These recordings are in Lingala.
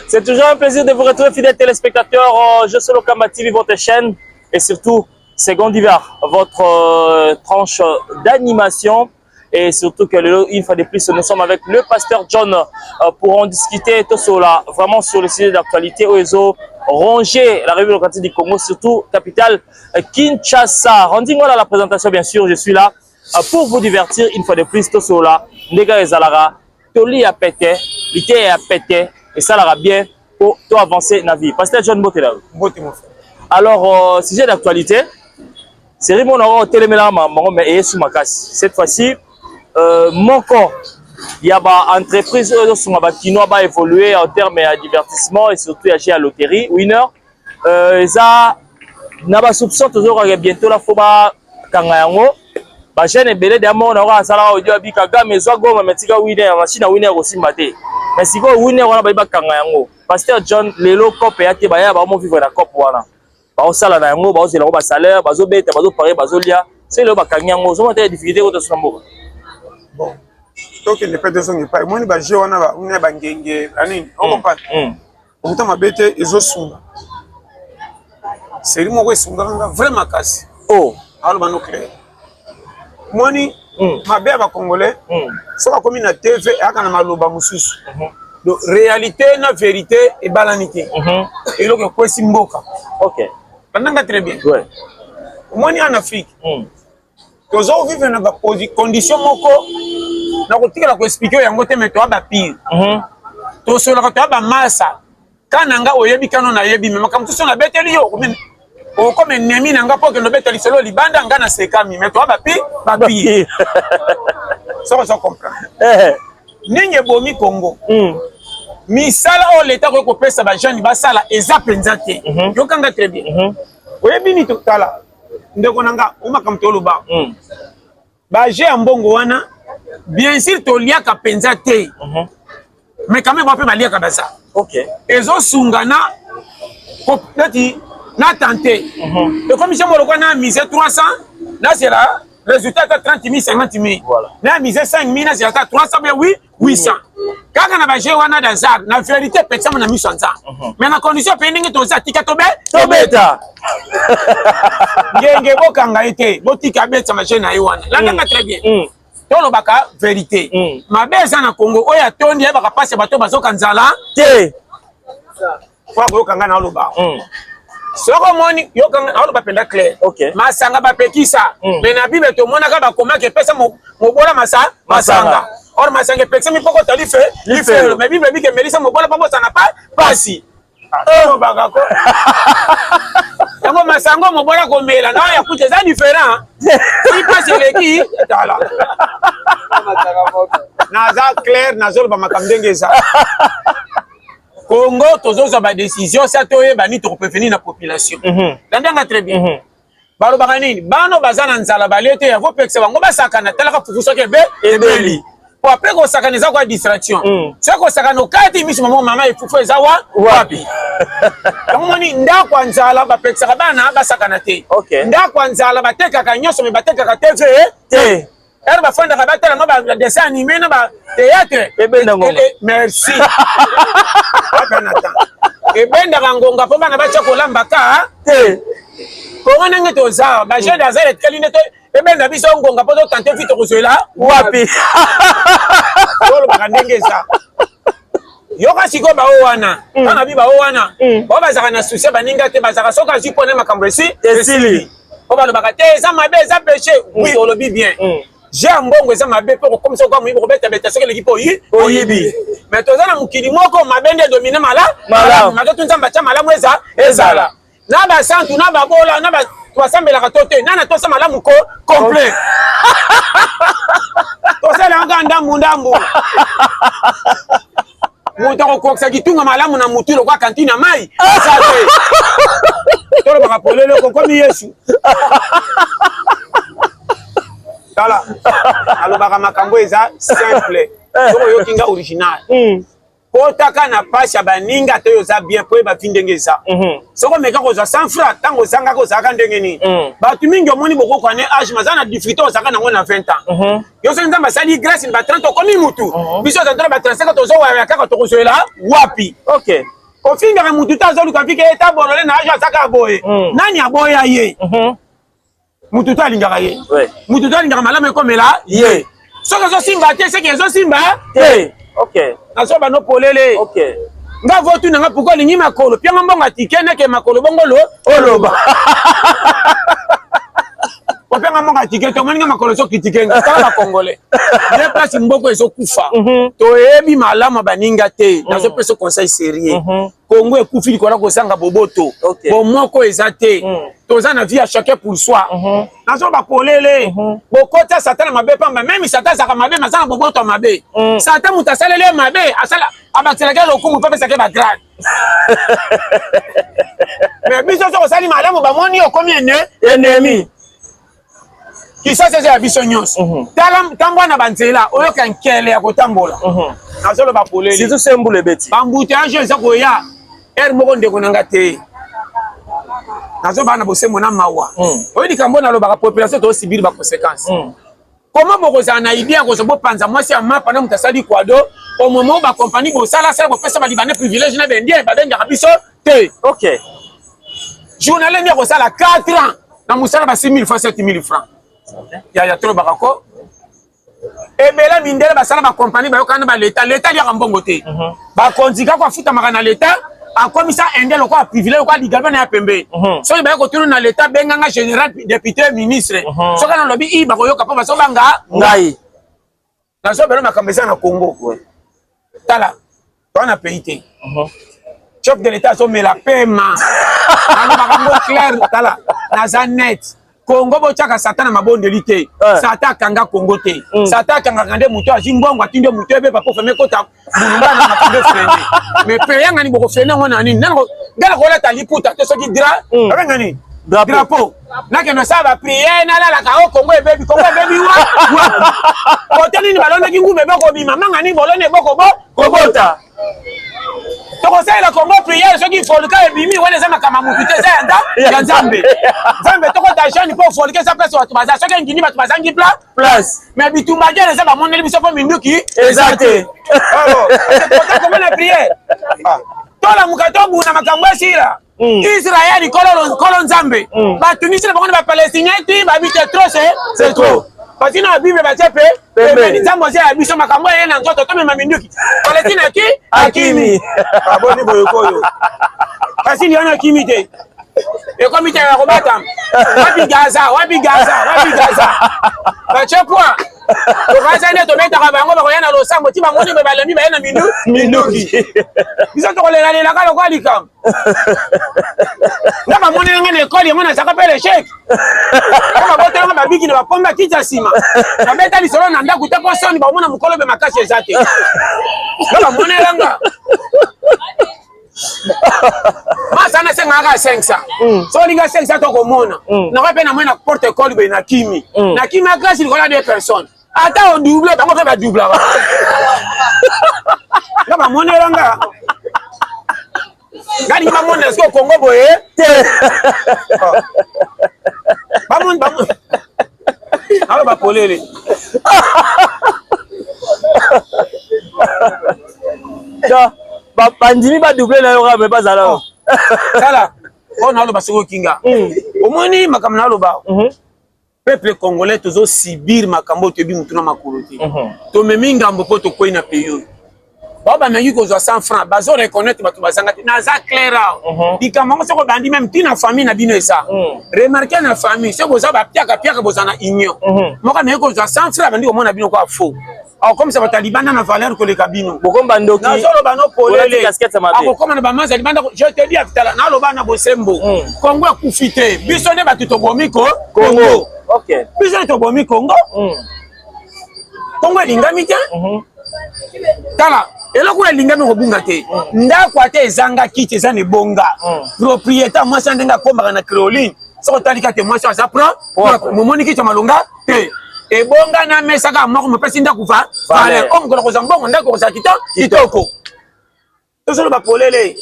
C'est toujours un plaisir de vous retrouver, fidèles téléspectateurs. Je suis Lokamba TV, votre chaîne, et surtout Secondivar, votre tranche d'animation. Et surtout que une fois de plus, nous sommes avec le pasteur John pour en discuter tout sur vraiment sur le sujet d'actualité où ils ont rongé la République démocratique du Congo, surtout capitale Kinshasa. Rendez-moi la présentation, bien sûr, je suis là pour vous divertir une fois de plus tout sur Nega et Zalara. Toli a pété, l'ité a pété, et ça l'aura bien pour tout avancer dans la vie. Pasteur John Botela. Alors, sujet d'actualité, c'est Rimon Oro Téléméla, mais sous ma casse. Cette fois-ci, mon corps, il y a des entreprises qui ont évolué en termes de divertissement et surtout agir à la loterie. Winner, ça n'a pas soupçon toujours bientôt la foba kangayango. Ba jeune belé de mon aura sala audio abikaga mais goma metika winner machine winner aussi maté. Mais si go winner wana ba kangayango. Pasteur John lelo cop ya te ba ya ba mo vivre na cop wana. Ba o sala na yango ba o zela ba salaire ba zo beta ba zo parer ba zo lia. C'est le ba kanyango zo mata difficulté ko to sambo. Bon, donc il n'est pas de son pas. Moi, ni baje wana ba, on est bangenge, ani, on comprend. On t'a ma bête et zo sunga. C'est lui moi sunga vraiment casse. Oh, alors ba no clair. Moi ni ma bête ba congolais. Ça va comme une TV et aka na maloba mususu. Donc réalité na vérité et balanité. Et donc quoi simboka. OK. Pendant très bien. Ouais. Moi ni en Afrique. Tozo vivre na ba condition moko na kotika la ko expliquer yango te mais to ba pire to so la ko ba massa kananga oyebi kano na yebi mais makamtu so na beteli yo o comme nemi nanga po ke no beteli solo libanda nga na sekami mais to ba pire ça on comprend ninge bomi Congo misala o l'état ko pesa ba jeune ba sala eza penza te yo kanga très bien oyebi ni to tala ndeko nanga umakamtu luba ba je ambongo wana bien sûr to liaka penza te mais quand même on peut baliaka baza. OK. Ezo sungana ko nati na tenter et comme j'ai moloko na mise 300 là c'est là résultat 30 000 50 000 voilà na mise 5 000 là c'est 300 mais oui 800 kaka na ba je wana d'azar na vérité personne na mission ça mais na condition pending to za tika to beta ngenge bokanga ete botika beta machine na wana là nga très bien tolo baka vérité mabeza na Congo oya tondi ya baka passe bato bazoka nzala te kwa bokanga na loba soko moni yokanga na loba penda clair masanga bapekisa mais na bible to mona ka bakoma ke pesa mobola masanga or masanga pekisa mi poko talife life mais bible bike melisa mobola poko sana pas pasi baka ko yango masango mobola ko mela na ya kuche za différent si passe leki tala naza clair nazolo ba makambenge za Congo tozoza ba décision ça toye bani to prévenir na population ndanga très bien balo bakanini bano bazana nzala balete ya vopekse bango basakana talaka fufuso ke be ebeli po après ko sakaniza kwa distraction c'est ko sakana okati mishi mama efufu ezawa wapi kamoni ndakwa nzala bapeksa bana basakana te ndakwa nzala batekaka nyoso me batekaka TV te elle va faire des dessins animés dans le théâtre. Merci. Et ben d'Angonga, pour ma bacha kolambaka. Comment on est aux arbres? J'ai des ailes de qualité. Et ben d'Abison Gonga, pour tenter vite au là. Wapi. Yoka siko ba owana. Kana bi ba owana. Ba bazaka na souci baninga te bazaka soka jipone makambo esi. Esili. Oba lo bakate ça ma be ça péché. Oui, on le dit bien. J'ai un bon exemple ma bête pour comme ça comme il Robert bête c'est que l'équipe oyibi mais toi na mukili moko ma bende dominer mala ma to nzamba cha mala mweza ezala na ba santu na ba bola na ba to sambela ka tote na to sa mala muko complet to sa la nganda mundambu muto ko sa kitunga malamu na mutulo kwa kantina mai sate to ba polele ko komi Yesu Tala, alobaka makambo eza simple, soko yokinga original. Kotaka na pasha baninga te yoza bien po ba findenge za. Soko meka ko za 100 francs tango zanga ko zaka ndenge ni. Ba tumingi omoni boko kwa ne âge mazana difficulté o zaka nango na 20 ans. Yo so nzamba sali grâce ba 30 komi mutu. Biso za ba 35 to zo wa kaka to ko zoela wapi. OK. ofingaka mutu ta azoluka fike eta bolole na ajo asaka boye nani aboya ye mutu ta alingaka ye mutu ta alingaka malamu ekomela ye soki ezosimba te seki ezosimba te naso bano polele nga votu nanga pourkoi olingi makolo pianga mbongo tike neke makolo bongolo oloba openga mbongo tike tomoninga makolo soki tike nga kala bakongole ye place mboko ezokufa toyebi malamu baninga te nazopesa conseil sérieux Congo ekufi likola kosanga boboto bomoko eza te toza na vie à chacun pour soi nazo bapolele bokota satana mabe pamba même satana zaka mabe mazanga boboto mabe satana mutasalele mabe asala abakelaka lokumu pepe sake ba grade mais biso so sali malamu bamoni okomi ennemi kisa sese ya biso nyonso tambwa na banzela oyoka nkele ya kotambola nazo bapolele surtout sembule beti bambouteillage eza koya er moko ndeko nanga te nazo bana bosembo na mawa oyi likambo nalobaka population tosibiri ba conséquences comment bokozala na idée ya kozobo panza mwasi ya mapa na mutasali kwado au moment ba compagnie bosala sala bopesa ba libanais privilège na bendie babengaka biso te journaliste ndeko sala 4 ans na musala ba 6000 francs 7000 francs ya trop bakako ebela mindele basala ba compagnie bayokana ba l'état liaka mbongo te ba konzika kwa futa makana l'état akomisa ende lokwa privilège lokwa ligalba na ya pembe soki baye kotunu na l'état benganga général député ministre soki na lobi i bakoyoka po basobanga ngai nazo belo makambo eza na Congo tala toana pays te chef de l'état asomela pema makambo clair tala naza net Congo bochaka satana mabondeli te sata kanga Congo te sata kanga kande muto azimbongo atinde muto ebe papa feme kota bulumba na makambo frene mais peyanga ni boko frene ngona nini nako ngala kola taliputa to soki dra abenga ni drapeau nake no saba prier na la ka Congo ebe wa kote nini balonde ki ngume boko bima manga ni bolone boko kobota toko la Congo prière soki folika ebimi wala za makama mutu te za ya nzambe nzambe toko dajani po folika za place watu baza soki ngini batu bazangi place mais bitumba jere za ba moneli biso po minduki ezate alors comment la prière tola mukatobu na makambo sira Israël kolon nzambe batunisi bango ba palestinien ti ba bite trop c'est trop parce que na Bible ba tepe mais nzambo za biso makambo ye na nzoto to mema minduki palestina akimi aboni boyokoyo kasi liona akimi te ekomite ya kobata wapi Gaza bache kwa okaza ne to beta ka bango bakoyana losambo ti bango ne balemi bayana minduki biso to kolela kala kwa likam na bamone ngene ekoli mona saka pele chèque kama bote nga babiki na bapomba kicha sima na beta lisolo na ndaku te ko soni bamona mukolo be makasi ezate na bamone nga masana senga ka 500 so linga 500 to komona na kwa pe na mwana porte call be na kimi a classe il kola des personnes ata on double bango pe ba double na bamone nga Gani mamone est-ce que Congo boye bamon alors ba polele ja bandimi ba doubler na yoka mais pas alors sala on a le basiko kinga omoni makamna aloba peuple congolais tozo sibir makambo to bi mutuna makolo te to meminga mbopo to koina pays baba mengi ko 100 francs bazo reconnaître batu bazanga na za clair dikama soko bandi même tina famille na bino esa remarquer na famille soko za ba piaka bozana union moka mengi ko 100 francs bandi ko mona bino ko faux comme ça batalibana na valeur ko le kabino bokomba ndoki na solo bano polele casquette mabe akokoma na bamaza libanda je te dis afitala na lo bana bosembo Congo akufite biso ne batu to bomiko Congo biso to bomiko Congo lingami te tala eloko elingami kobunga te ndako ate ezanga kiti eza ne bonga propriétaire mwasi ndenga kombaka na Créoline soko talika te mwasi asa momoni kiti malonga te ebonga na mesa ka moko mopesi ndako fa vale omukolo koza mbongo ndako koza kitoko tosolo bapolele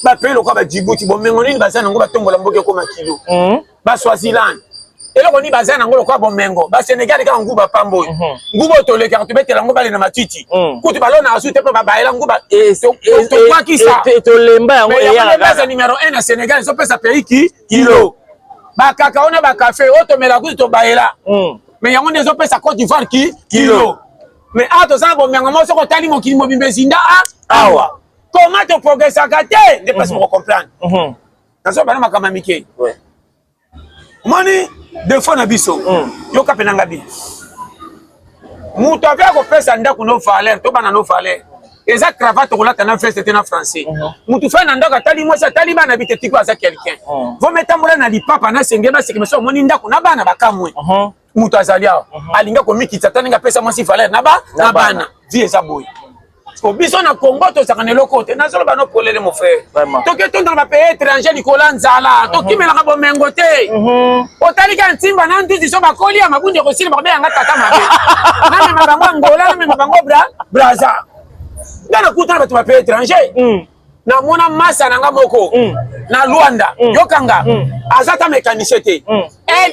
bapele lokwa ba Djibouti bomengo nini baza nango batombola mboka ekoma kilo ba Swaziland eloko ni bazana ngolo kwa bomengo ba Sénégal ka nguba pambo nguba to le carte betela nguba le na matiti kutu balona asu te pa baela nguba to kwa kisa to lemba yango ya la numéro 1 na Sénégal so pesa pays kilo ba kaka ona ba café otomela kutu to baela mais yango ndezo pesa Côte d'Ivoire kilo mais ato ça bomengo mo so ko tali mo kilimo bimbezinda awa comment te progresser gâté ne pas me comprendre nazo bana makama mike ouais moni de fois na biso yo kapenanga bi muto avia ko pesa ndako no valeur to bana no valeur eza cravate ko lata na veste te na français mutu fa na ndako tali mo sa tali bana biteti ko za quelqu'un vo metambola na lipapa na senge ba sekime so moni ndako na bana bakamwe mutu azalia alinga ko mikitsa taninga pesa mo si valeur na bana vie eza boy ko biso na Congo to sakane lokote na solo bano polele mon frère to ke to dans ba pays étranger likola nzala to kimela ka bomengo te otali ka ntimba na nduzi so bakoli ya mabundi ko sile ba yanga tata mabe na me mabango Angola na me mabango Brazza ngana kutana ba to ba pays étranger na mona masa nanga moko na Luanda yokanga azata mécanicien te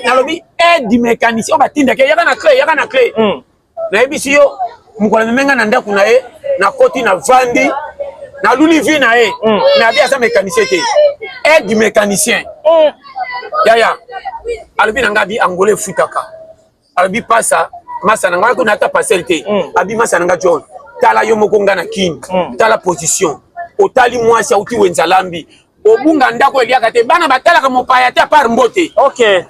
na lobi aide mécanicien o batinda ke yaka na clé na ebisi yo mukola menga na ndaku na ye na koti na vandi na luli vi na ye na bia sa mécanicien te aide mécanicien ya albi na ngabi angolais futaka albi passa masa na ngako na ta passer te abi masa na John tala yo moko ngana kin tala position otali mwasi auti wenzalambi obunga ndako eliaka te bana batala ka mopaya te par mbote okay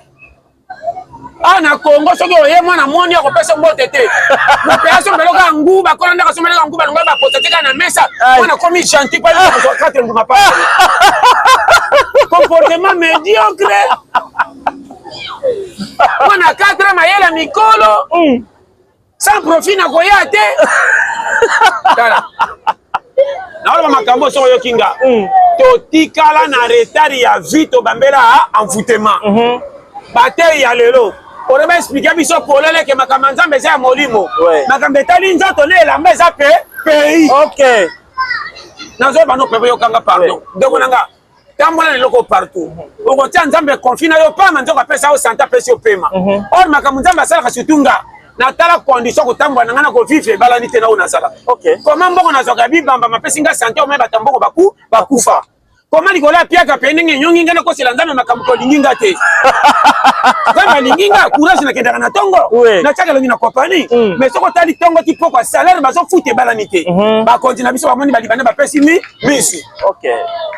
na Congo soki oye mwana moni ya kopesa mbote te mopaya so meloka nguba kona ndaka so meloka nguba ngaba poteteka na mesa mwana komi chantier pa ko 4 nguma pa comportement médiocre mwana 4 mayela mikolo sans profit na koya te kala na wala makambo so yo kinga to tikala na retard ya vito bambela envoûtement bate ya lelo on va expliquer biso polele ke makambo nzambe za molimo makambo etali nzoto ne elamba eza pays okay nazo bano pepe yo kanga pardon ndeko nanga tambola leloko partout okotia nzambe confina yo pama nzoka pesa o santa pesa yo pema or makambo nzambe asala sutunga na tala condition ko tambola nanga na ko vivre balani te na ona sala okay comment mbongo nazoka bibamba mapesi nga santé o meba tamboko bakufa comment likola piaka penenge nyongi ngana ko sela nzambe makambo ko linginga te kama linginga courage na kendaka na tongo na chaka longi na kopani mais soko tali tongo ti poko salaire bazo fute balani te ba kontina biso ba moni ba libana ba pesi misi okay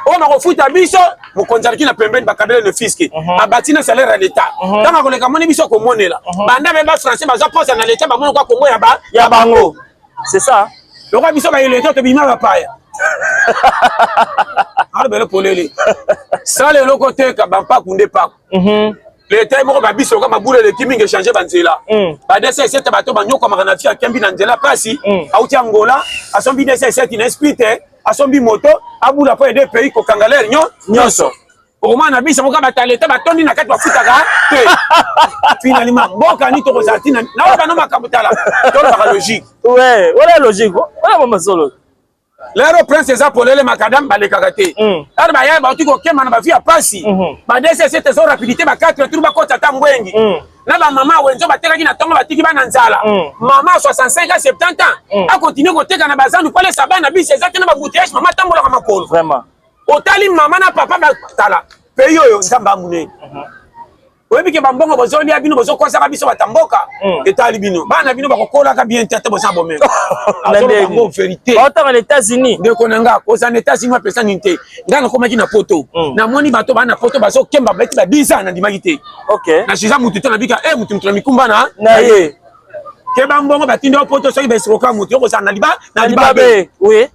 o ma ko futa biso mo konzalaki na pembeni ba kabele le fisc abati na salaire à l'état kama ko leka moni biso ko monela banda ba français bazo posa na l'état ba moni ko Congo ya bango c'est ça lo ka biso ba ile to bima ba paya bele polele sale loko teka bampa kunde pa le tay moko ba biso ka mabule le kimi nge changer banzela ba dese sete bato banyoko makana fia kembi na nzela pasi auti Angola asombi dese sete na spite asombi moto abula po ede pays ko kangaler nyonso omana biso moka bataleta batondi na kati bafutaka te finalement mboka ni to kozatina na ba no makabutala to ba logique ouais voilà logique voilà mama solo lero prince eza polele makadam balekaka te ar ba ya ba tiko kema na ba via pasi ba dese cette so rapidité ba 4 tour ba kota tambwengi na ba mama wenzo batekaki na tongo batiki bana nzala mama 65 à 70 ans a continuer koteka na bazandu pale sabana bisi ezaki na ba bouteille mama tambola kama makolo vraiment otali mama na papa ba tala pe yo nzamba mune oyebi ke bambongo bozoli abino bozokosa biso batamboka etali bino bana bino bakokola ka bien tete bosa bomengo azolo bango vérité autant aux États-Unis ndeko nanga koza na États-Unis apesa ninte ngana komaki na poto na moni bato bana poto bazo kemba beti ba 10 ans na ndimaki te okay na shiza mutu tana bika mutu na mikumba na ye ke bambongo batinde poto soki besoka mutu yokoza na libabe oui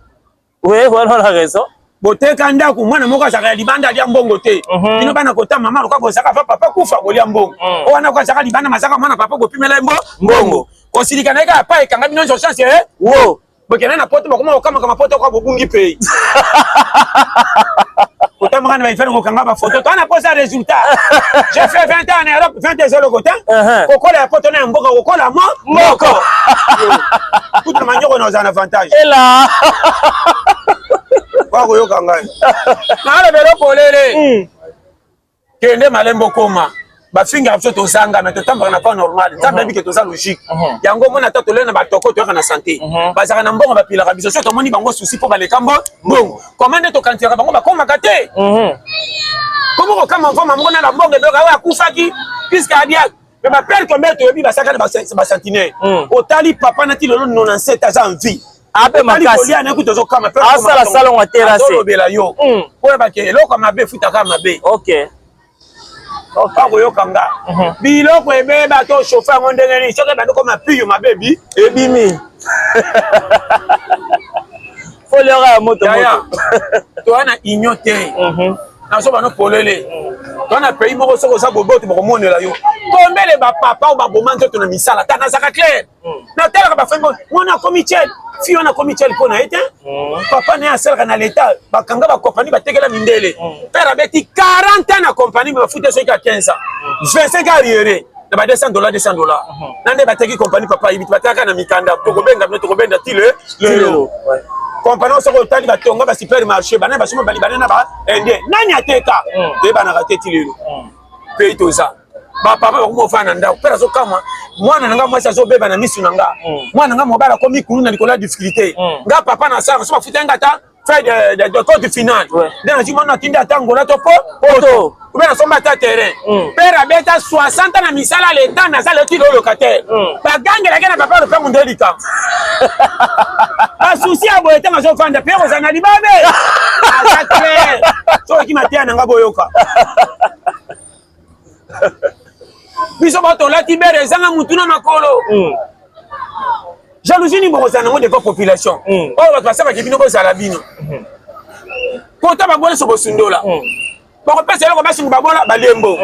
voilà la raison boteka ndako mwana moko azaka libanda alia mbongo te bino bana kota mama loka kozaka papa kufa kolia mbongo o wana ko azaka libanda mazaka mwana papa kopimela mbongo kosilika na eka pa ekanga bino nzo chance wo bokena na poto bakoma okama kama poto kwa bobungi pe kota mwana ba ifana kokanga ba photo to ana posa résultat j'ai fait 20 ans en Europe 20 ans le côté kokola ya poto na mboka kokola moko toute manière on a un avantage et là wako yoka ngai na ala belo polele kende malembo koma bafinga biso tozanga mais totambaka na pas normal nzambe abi ke toza logique yango mona ata tolena batoko toyaka na santé bazaka na mbongo bapilaka biso so tomoni bango susi mpo baleka mbongo komande tokantiraka bango bakomaka te komo kokama mvoma mongo na na mbongo ebeyoka oyo akufaki puisque adiak mais bapere combien toyebi basakana basentinere otali papa nati lelo 97 aza en vie ape makasi asala salon wa terrasse olobela yo oyebake eloko mabe futaka mabe ok akoyoka nga biloko ebeba to chauffe yango ndenge nini soki ebandi koma piyo mabebi ebimi folera ya moto toya na union te naso bano polele toya na pays moko soki oza boboto bakomonela yo tombele bapapa o baboma nzoto na misala ta nazaka claire natalaka bafembo mwana akomi tiel fi wana akomi tiel mpo na ye te papa na ye asalaka na leta bakanga bakompani batekela mindele pere abeti 40 ans na kompani me bafute soki ya 15 ans 25 arriere na ba $200 na nde bateki kompani papa yibiti bataka na mikanda tokobenga bino tokobenda ti lelo kompani osoko otali batonga basupermarché bana basimo bali banana ba indien nani ateka toyebanaka te ti lelo pays toza bapapa bakomofana na ndako pere azokama mwana na nga mwasi azobeba na misu na nga mwana na nga mobali akomi kulu na likolo ya difficulté nga papa na sara so bafuta nga ata fait de compte final nde nazi mwana atindi ata ngola to poto ube nasomba ata terrain pere abeta 60 na misala leta naza leti lo locataire bagangelake na papa lope munde likambo basusi ya boye ntango azofanda mpe kozala na libabe aza clair soki mateya na nga boyoka biso batolati bere ezanga mutu na makolo jalousie ni bokozala nango devant population oyo bato basabaki bino bozala bino kota babola so bosundola bakopesa eloko basingu babola balembo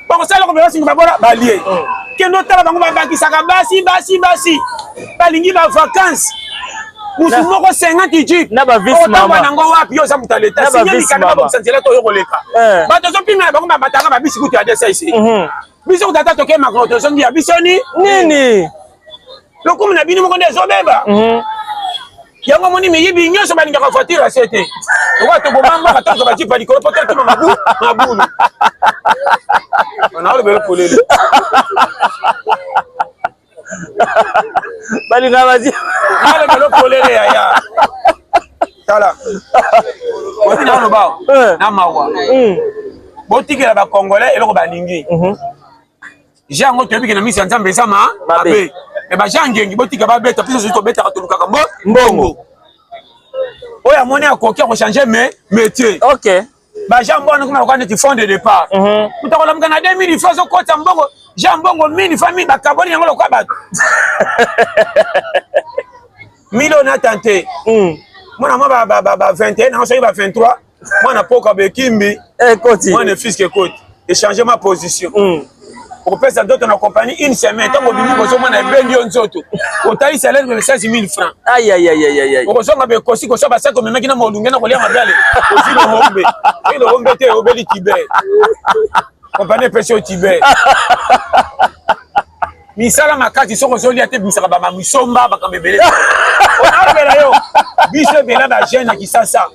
bakosala eloko basingu babola balie kende otala bango babakisaka basi balingi bavacance mutu moko 50 jip otambwa nango wapi yo oza mutu aleta sinyamikana babokisanzela to oyo koleka bato ozopimela bango bamatanga babisi kutu ya desa isi biso kutata toke makolo tozongi ya biso nini lokumu na bino moko nde ezobeba yango moni miyibi nyonso balingaka voiture ase te okoa tobomambaka toka bajipa likolo po totuma mabulu naolobelo polele balingaka bajipa naolobelo polele yaya tala oti naolobao na mawa botikela bakongolais eloko balingi jango toyebiki na misi ya nzambe eza mabe me bajangengi botika babeta mpiso soki tobetaka tolukaka mbongo oyo amoni akoki akochange métier bajan mbona kuma bakoka neti fond de départ mutu akolamuka na 2000 fois azokota mbongo jean mbongo mini famille bakaboli yango lokwa bato million atante mwana mwa ba 21 nango soki ba 23 mwana poka bekimbi mwana fiske ekoti échanger ma position okopesa nzoto na compagnie une semaine ntango bimi kozomona ebendi yo nzoto otali salaire me 16 000 francs okozonga bekosi koswa basaki omemaki na molunge na kolia mabale ozi lohombe te obeli tiber compagnie epesi yo tiber misala makasi soko ozolia te bimisaka bamamisomba bakambo ebele onalobela yo biso ebela bagene ya kisasa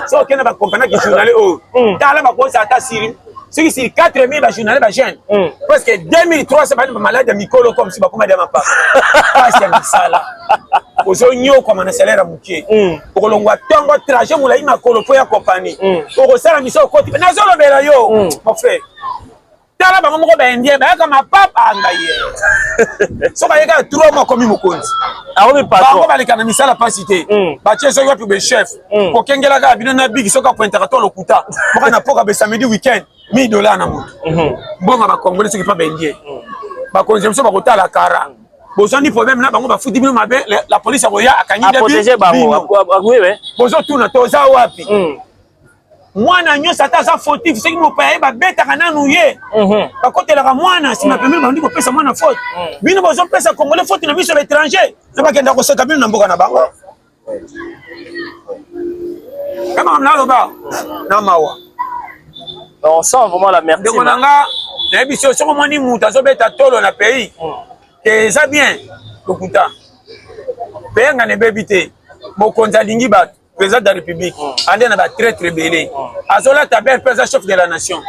so okende bacompagnie ya kijournale oyo tala bakosa ata siri soki siri 4000 bajournale bagene presque 2300 bani bamalade ya mikolo comme si bakoma diama pasi pasi ya misala ozonyokama na salaire ya mokie okolongwa ntongo trajet molai makolo mpo ya kompani okosala miso okoti nazolobela yo mon frère tala bango moko baindien bayaka mapapa ngaye soki ayeka 3 mois komi mokonzi bango baleka na misala pasi te batie soki wapi bechef kokengelaka bino na bigi soki apointaka to lokuta moka na poka besamedi weekend $1000 na moto mbonga bakongole soki pa baindien bakonzi biso bakotala kara bozwandi problème na bango bafuti bino mabe la police akoya akangide bino bozotuna toza wapi mwana nyonso ata aza fautif soki mopaya ye babetaka nanu ye bakotelaka mwana nsima pembeni bandi kopesa mwana faute bino bozopesa congolais faute na biso baétranger na bakenda koseka bino na mboka na bango kama naloba na mawa on sent vraiment la merci ndeko nanga nayebi so soko moni mutu azobeta tolo na pays ke eza bien lokuta pays nga nebebi te mokonzi alingi bato président de la République, ande na ba très très belé. Azola tabel président chef de la nation.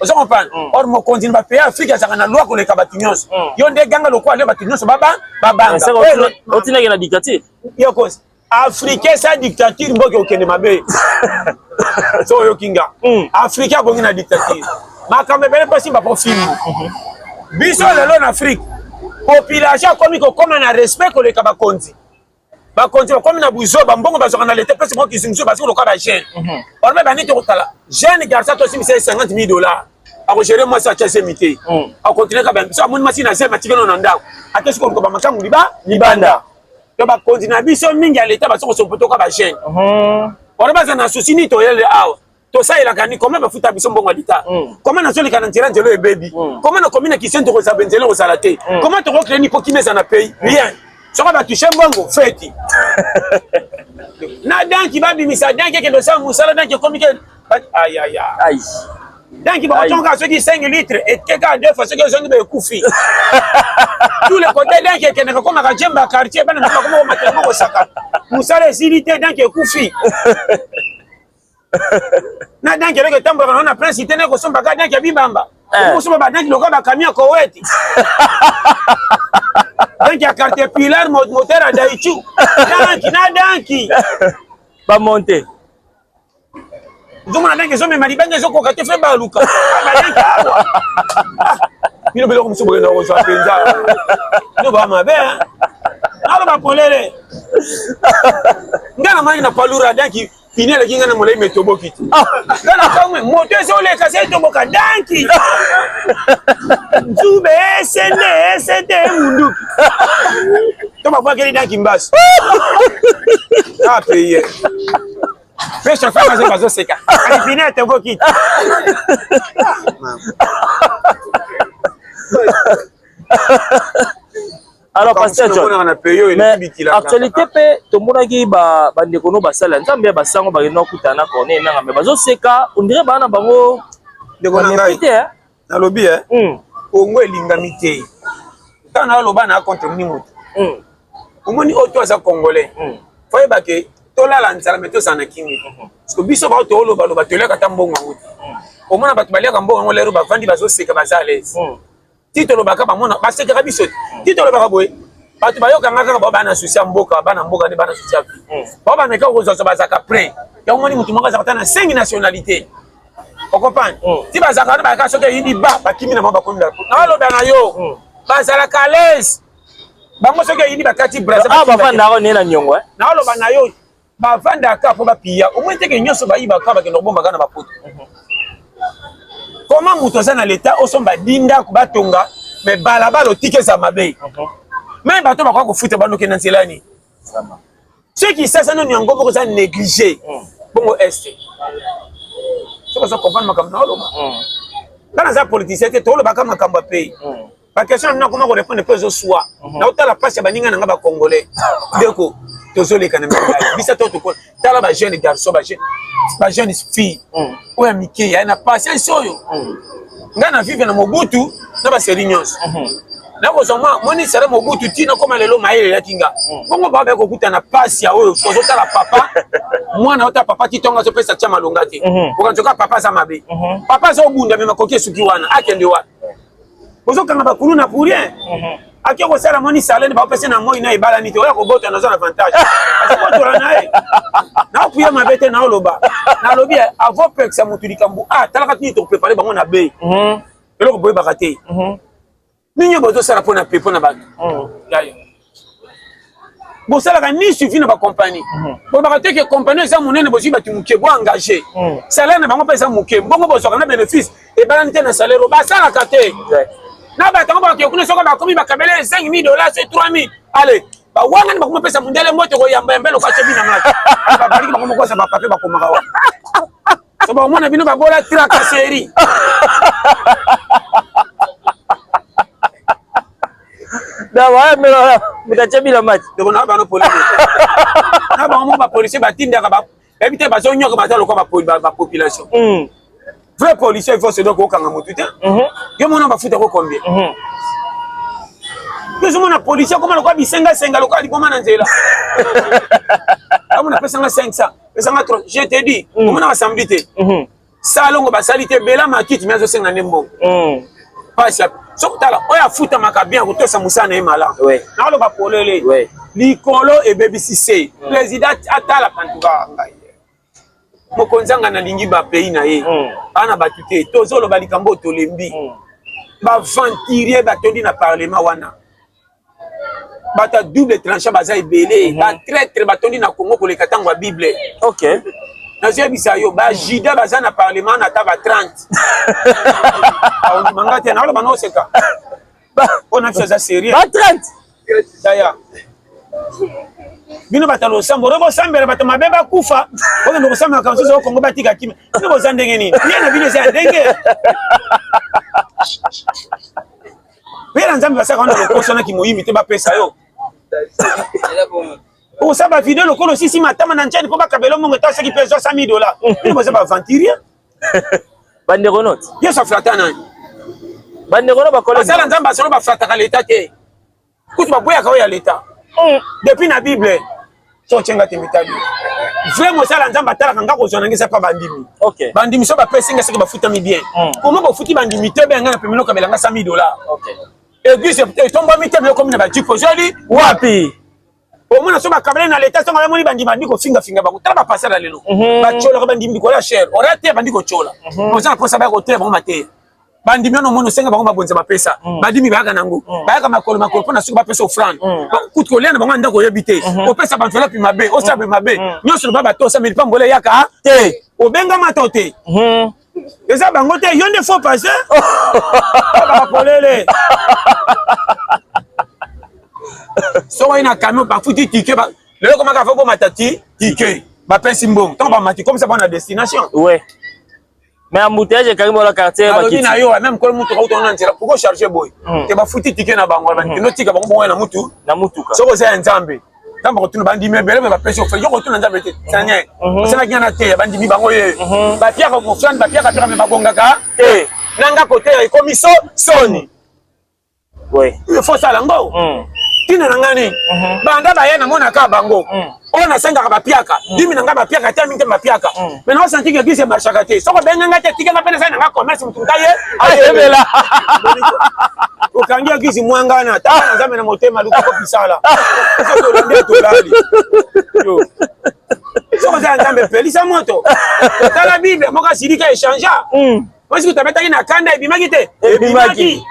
Vous comprenez? Or mo continue ba pays Afrique ça na loi ko le kabatinyos. Yo nde ganga lo ko ale batinyos baba banga. Ça otina na dictature. Yo cause Africain sa dictature mboke okende mabe. So yo kinga. Africain bongi na dictature. Makambe bele pasi ba profil. Biso lelo en Afrique. Population comme ko na respect ko le kabakonzi. Ba continue comme na buzo ba mbongo ba zokana l'été parce que qui parce que le ka ba jeune. On va baniter au tala. Jeune garçon toi si c'est $50,000. A gérer moi ça tchese mité. A continuer ka ba so mon machine na se matikeno na ndako. A qu'est-ce qu'on ba makangu libanda. To ba continue biso mingi à l'état ba so poto ka ba jeune. On va na souci ni to yele awa. To ça il a gagné comment ba futa biso mbongo l'état. Comment na so le kanantira ndelo e baby. Comment na commune qui sente ko sa benzelo ko salate. Comment to recréer ni pokime ça na pays. Rien. Soka ba toucher mbongo feti. Na danki ba bimisa danki ke do sa musala danki komike aïe aïe aïe. Danki ba tonga ceux qui 5 litres et quelqu'un deux fois ceux qui sont be kufi. Tous les côtés danki ke na koma ka jemba quartier bana na koma matema ko saka. Musala silité danki kufi. Na danki le ke tambra na prince tene ko somba ka danki bibamba. Ko somba ba danki lo ka ba kamia ko weti. Donc, il y a Caterpillar, moteur à Daichu. Danki. Pas monter. Donc, on a dit que je me marie bien, je vais faire baluka. Il ne peut pas me souvenir de ça. Il ne va pas bien. Alors, on va poler. Il n'a pas lourd à Danki. Il n'est pas de me mettre moteur sur les cassettes de Boka Danki. Zube, SND, Mundu. Tu vas voir quel est Danki Mbass. Ah, payé. Fais chaque fois que je vais se faire. Il finit à te voir qui. Alors, pasteur John, mais actualité pe tomonaki ba ndekono basala nzambe basango ba no kutana kone nanga me bazo seka on dirait bana bango ndekona ngai na lobby ongo elingami te tana loba na contre mnimutu omoni oto za congolais foye bake tolala nzala meto sana kimi parce que biso ba to loba loba toleka tambongo nguti omona batu baleka mbongo ngo lero bavandi bazo seka bazales titolo baka bamona baseka biso titolo baka boy batu bayoka ngaka ba bana souci mboka bana mboka ne bana souci ba bana ka kozo bazaka près ya omoni mutu moko za na 5 nationalités on comprend ti bazaka ba ka soke yindi ba bakimi na maba konda na lo bana yo bazala kales bango soke yindi bakati Brazil ba fanda ko ne na nyongo na lo bana yo ba fanda ka po ba pia omoni te ke nyoso ba yiba ka ba ke no bomba kana ba poto. Comment mutoza na l'état osomba dinda kubatonga mais balabala otike za mabe même bato ba ko futa bano ke nanzelani ceux qui ça non nyango boko za négliger bongo est c'est pas ça comprendre makambo na oloba kana za politicien te tolo baka makambo pays ba question na comment répondre peu zo soi na otala passe ba ninga nga ba congolais deko tozole kana bisa to ko tala ba jeune garçon ba jeune fille oya mike ya na patience oyo ngana vive na Mobutu na ba serinyos na ko soma moni sera Mobutu tina koma lelo maele ya kinga bongo ba ko kuta na passe ya oyo ko tala papa mwana ota papa titonga so pesa cha malonga te ko kanjoka papa za mabe papa zo bunda me makoki suki wana akende wa bozo kanga ba kuluna pour rien akiko sala moni salene ba pesa na moi na ibala ni te oya ko bota na zona avantage asiko to na e na puya mabete na oloba na lobi avant pexa mutulikambu talaka tini to préparer bango na be eloko boye bakate ninyo bozo sala pona pepo na bato yayo bo sala ka ni suffit na ba compagnie bo bakate ke compagnie za munene bozi batu muke bo engagé salaire na bango pesa muke bongo bozo kana bénéfice e balante na salaire ba sala kate na ba tango ba ke kuna soka ba komi ba kabele $5,000 c'est 3,000 allez ba wanga ni ba kuma pesa mundele moto ko yamba mbelo kwa chebi na mata ba bali ba kuma ko sa ba pape ba kuma kawa so ba mona bino ba bola traka série da wa melo mutachebi la match de bona ba no police na ba mo ba police ba tinda ka ba ebite ba so nyoka ba talo ko ba population vrai policier il faut se donc au kanga motuté yo mona ba futa ko combien yo mona policier comment ko bisenga senga lokali ko mana nzela amona pesa nga 500 Je te dis, on a assemblée. Salon ba salité bela makiti miazo senga nembo. Parce que sokotala oya futa makabia ko sa musana e mala. Na lo ba polele. Likolo e bebisise. Président atala pantuka ngai. Mokonzanga na lingi ba pays na ye. Ana batute tozolo ba likambo to lembi. Ba venturier ba tondi na parlement wana. Bata double tranchant baza ebele, ba traître ba tondi na Congo ko le katangwa Bible. OK. Nazo bisayo ba jida baza na parlement na ta ba 30. On mangate na lo ba no seka. On a fait ça sérieux. Ba 30. Daya. Bino batalo sambo rebo sambere batama beba kufa. Oke ndo samba kanso zo Congo batika kimi. Bino bo zandenge nini? Bien bino za ndenge. Pela nzambe basaka wana lokosona ki moyimi te ba pesa yo. O saba video lokolo sisi matama na nchani po bakabelo mongo ta seki peso $100. Bino bo za ba venturier. Bande renot. Yeso flatana. Bande renot ba collègue. Basala nzambe basolo ba flataka l'état te. Kutu ba boya ka ya l'état. Depuis la Bible, so tchenga temitabi. Vraiment ça la nzamba tala kanga ko zona ngisa pa bandimi. OK. Bandimi so ba pesinga seki ba futa mi bien. Comment ba futi bandimi te benga na pemelo kabelanga $100. OK. Église tomba mi te be comme na ba jiko joli wapi. Au moins so ba kabela na l'état so ngala moni bandimi ndiko finga ba ko tala ba passer la lelo. Ba chola ko bandimi ko la cher. Ora te bandiko chola. Mo sana posa ba ko te ba mate. Bandimi no mono senga bango babonza bapesa bandimi baka nango baka makolo pona suka bapesa offrande kutu lena bango ndako yebite opesa bantu la pima be osabe mabe nyoso baba to sa milipa ngole yaka te obenga matote eza bango te yonde faut passer baba polele so ina camion ba futi ticket ba lelo koma ka fo matati ticket ba pesi mbongo tant ba mati comme ça ba na destination. Ouais. Mais embouteillage est carrément dans le quartier. Alors, il y a même quand mutu auto on entira pourquoi charger boy te ba futi ticket na bango ban no tika bango na mutu so ko za nzambe tamba ko tuna bandi mebele ba pesi ofre yo ko tuna nzambe te sanya osana kiana te bandi mi bango ye ba pia ko frère ba pia ka pia me bagonga ka te nanga côté ya komiso soni ouais il faut ça lango tina nangani banda ba ye na mona ka bango on a senga ba piaka dimi nanga ba piaka te mingi ba piaka mais non senti que gise marchaka te soko benga ngate tika na pena sana nga commerce mtungaye ayebela o kangia gise mwanga na ta na zame na motema luko ko bisala soko ndio tolali yo soko za ngambe pelisa moto tala bible moka sirika échanger parce que tabetaki na kanda ebimaki te ebimaki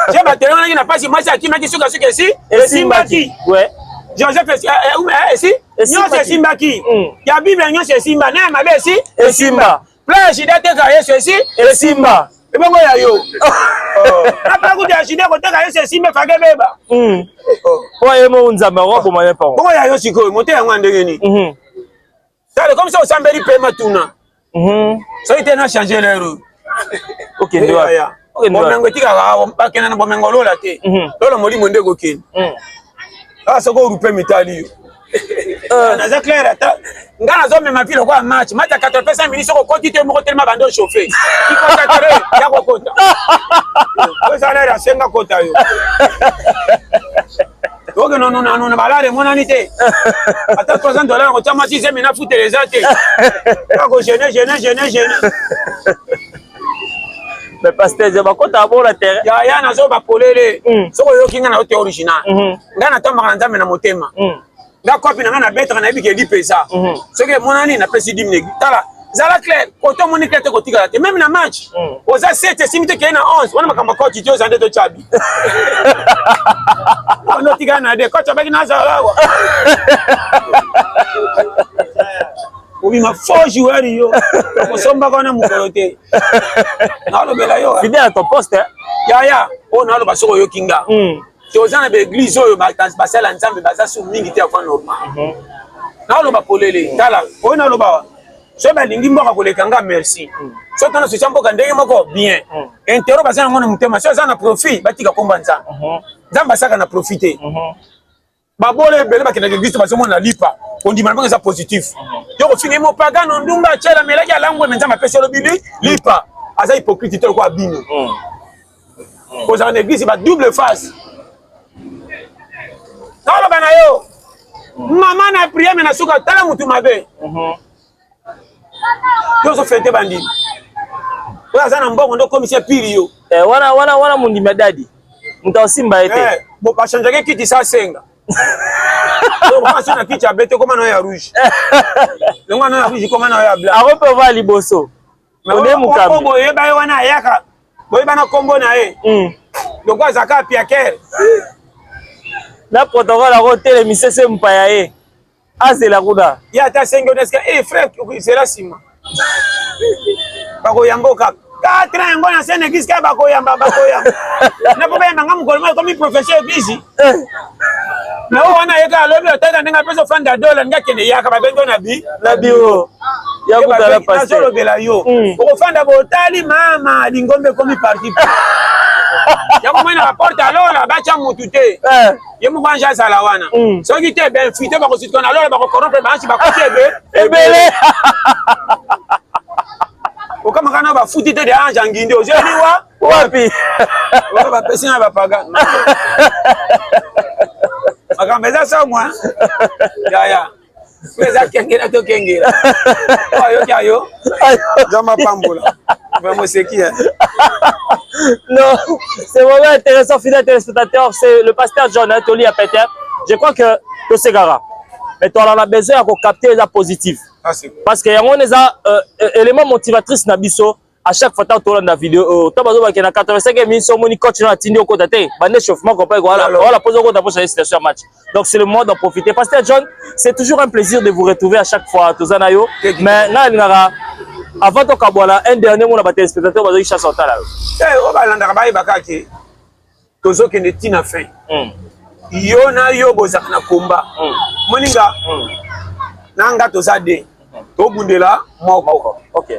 j'ai battu on a n'a pas si moi c'est qui m'a dit ce que si et Simbaki ouais Joseph si non c'est Simbaki il y a bible non c'est Simba na ma be si et Simba là j'ai daté ka yesu si et Simba et bongo ya yo après coup de jide ko taka yesu Simba fa gebeba ouais mo nzamba wa ko moyen pa bongo ya yo siko moté ya ngande ngeni ça comme ça au sambeli pema tuna ça était na changer l'heure OK ndio ya bomengo tika ba kena na bomengo lola te lola molimo ndeko keni asa ko rupe mitali yo na za clair ata ngana zo mema pile kwa match match 80% minutes ko koti te moko tellement bando chauffer iko tatare ya ko kota ko sala ya senga kota yo oke non balare mona ni te ata $300 ko chama 6 mina futer les até ko gêner mais pasteur je ba kota bo la terre ya na zo ba polele soko yo kinga na hote original ngana tamba nzambe na motema nga kopi na ngana betra na biki di pesa soke monani na pesi 10 minutes tala zala clair koto moni kete ko tika te même na match oza 7 simite ke na 11 wana makamba coach jo zande to chabi ono tika na de coach abaki na zala wa obi ma faux joueur yo ko somba kona mukolote na lo bela yo fidèle à ton poste ya on a lo basoko yo kinga tu aux na be église oyo ba sala nzambe baza su mingi te afan normal na lo ba polele tala o na lo ba so ba lingi mboka koleka nga merci so tana so chambo ka ndenge moko bien intero baza ngona mutema so za na profit batika komba nzambe nzambe saka na profiter babole bele bakina église bazo mona lipa on dit malgré ça positif yo ko fini mo pagano ndumba chela melaki alangwe menza mapesa lo bili lipa aza hypocrite to ko abino ko za na église ba double face tala bana yo Maman na prié mais na suka tala mutu mabe. Yo fete bandi. Oya zana mbongo ndo commissaire pili yo. Wana mundi medadi. Mutaosimba ete. Bo pa changer kiti sa senga. Donc moi je na kiti ya bete comme na ya rouge. Donc na ya rouge comme na ya blanc. Ako pe va liboso. Ode mukambi. Bo yeba wana yaka. Bo yeba na kombo na ye. Donc azaka piaker. Na protocole a roté mi sese mpaya ye. Azela kuda. Ya ta sengo deska frère c'est la sima. Bako yamboka. 4 ans ngona sene kiska bako yamba. Na pobe yamba ngam comme professeur busy. Na wana yeka lobi otaka ndinga peso fanda dollar ngakende yaka babendo na biro. Ya kutala passer. Na solo bela yo. Ko fanda botali mama lingombe comme parti. Ya ko mena porte alors la bacha mutute. Ye mu banja sala wana. So ki te ben fuite ba ko sit kona alors ba ko corrompre ba ansi ba ko tebe. Ebele. O kama kana ba futi te de anja nginde o jeli wa wapi. Wa ba pesina ba paga. Akambeza sa moi. Ya. Pesa kengera to kengera. Ayo kayo. Jama pambola. Vraiment c'est qui? Non, c'est vraiment intéressant, fidèles téléspectateurs. C'est le pasteur John Toli à Peter. Je crois que c'est grave. Mais tu en as besoin de capter les positifs. Parce qu'il y a un élément motivatrice dans biso. À chaque fois que tu as la vidéo, tu as besoin de 85 minutes, tu continues à t'indiquer au côté. Tu as un chauffement, voilà, pose au côté pour changer situation match. Donc c'est le moment d'en profiter. Pasteur John, c'est toujours un plaisir de vous retrouver à chaque fois. Mais avant de Kabwala, un dernier mot à la téléspectateur, on va dire chasse en talent. On va l'entendre bailler bakaki. Tozo qui ne tina fin. Yo na yo bozak na komba. Moninga. Nanga tozade. To bundela moko. OK.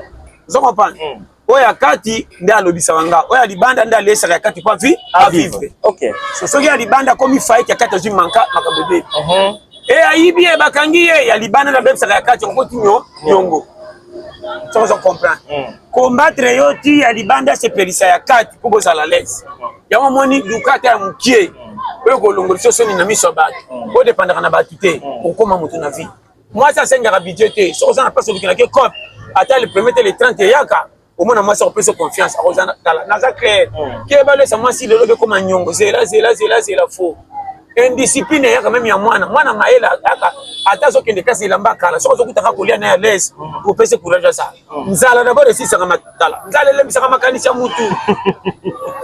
Vous comprenez? Oya kati nde alobisa wanga. Oya libanda nde alesa ya kati kwa vivre. OK. So ya libanda comme faille ya kati ozi manka makabebe. Et aibi e bakangi ya libanda na bebsa ya kati ko tinyo nyongo. Ça vous comprendre. Combattre yoti ya libanda se perisa ya kati pour ça la laisse. Ya moni dukata ya mukie. Oyo ko longoliso soni na miso ba. O dépendre na batité. O koma mutu na vie. Moi ça c'est un budget té. So ça na pas celui qui na que cop. Attends le premier les 30 yaka. Au moins moi ça on peut se confiance. Na ça clair. Qui va laisser moi si le lobe comme nyongo. C'est là faux. Indiscipline ya quand même ya mwana maela aka atazo kende kasi lamba kala so kutaka kulia na les ko pese kuraja sa nzala d'abord si sanga matala nzala le bisaka makanisa mutu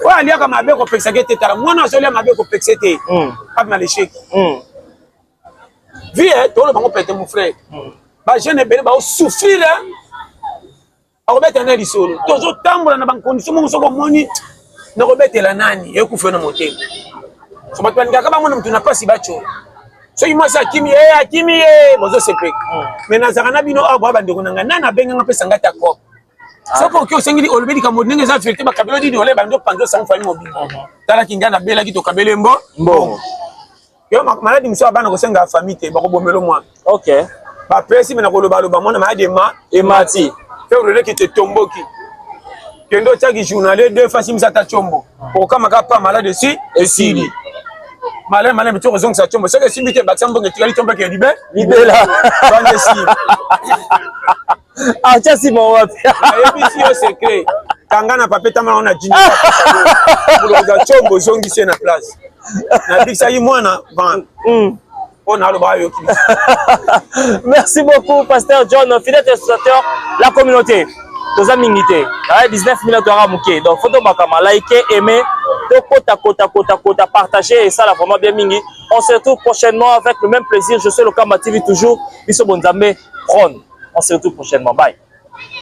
wa alia kama abe ko peksa gete tala mwana so le mabe ko peksete pas mal échec vie to le bango pete mon frère ba jeune bele ba souffrir a robeta na lisolo tozo tambola na ban condition mo so ko moni na robetela nani e ku fena motema. So batwa ngaka ba mona mtu na pasi bacho. So imasa kimi bozo sepe. Mena zakana bino abo abandeko nanga nana benga ngapesa ngata ko. So ko kyo sengili olbedi ka modinga za fierté ba kabelo didi ole bando pando sang fami mobile. Tala kingana bela kito kabele mbo. Yo maladi mso abana ko senga famille te ba ko bomelo mwa. OK. Ba pesi mena ko loba mona ma de ma emati. Fe olele ki te tomboki. Kendo chaki journalier deux fois simsa ta chombo. Pour kama ka pa malade si esili. Malin, mais tu raison que ça tombe. C'est que si tu es battu, tu vas tomber qui est libéré. Libéla. Ah, tiens, si mon wap. Et puis, si on secret, Kangana papa, t'as mal, on a dit. Pour le chombo, zongi, c'est la place. Na big ça y moi, on a le bras. Merci beaucoup, Pasteur John, fidèle téléspectateur, la communauté. Tous amis minité. 19 minutes à Mouké. Donc, faut donc liker, aimer, kota, partager et ça, là, vraiment bien mingi. On se retrouve prochainement avec le même plaisir. Je suis le Kamba TV toujours. Biso Bonzambe, prône. On se retrouve prochainement. Bye.